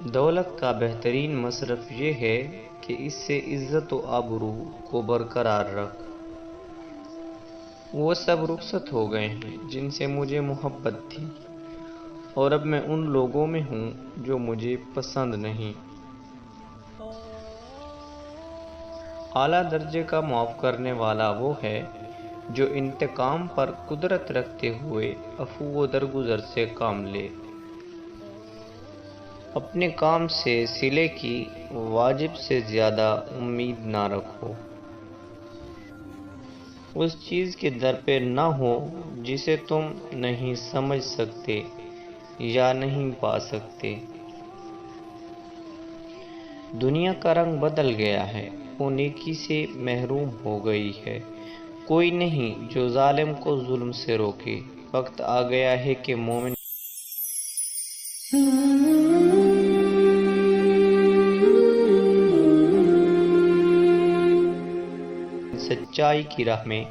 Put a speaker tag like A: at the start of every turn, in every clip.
A: دولت کا بہترین مصرف یہ ہے کہ اس سے عزت و آبرو کو برقرار رکھ۔ وہ سب رخصت ہو گئے ہیں جن سے مجھے محبت تھی، اور اب میں ان لوگوں میں ہوں جو مجھے پسند نہیں۔ اعلیٰ درجے کا معاف کرنے والا وہ ہے جو انتقام پر قدرت رکھتے ہوئے عفو و درگزر سے کام لے۔ اپنے کام سے صلے کی واجب سے زیادہ امید نہ رکھو۔ اس چیز کے در پہ نہ ہو جسے تم نہیں سمجھ سکتے یا نہیں پا سکتے۔ دنیا کا رنگ بدل گیا ہے، وہ نیکی سے محروم ہو گئی ہے۔ کوئی نہیں جو ظالم کو ظلم سے روکے۔ وقت آ گیا ہے کہ مومن سچائی کی راہ میں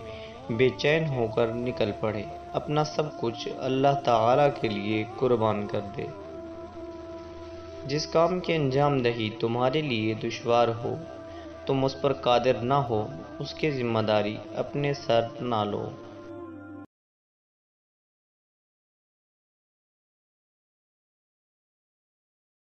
A: بے چین ہو کر نکل پڑے، اپنا سب کچھ اللہ تعالیٰ کے لیے قربان کر دے۔ جس کام کی انجام دہی تمہارے لیے دشوار ہو، تم اس پر قادر نہ ہو، اس کی ذمہ داری اپنے سر نہ لو۔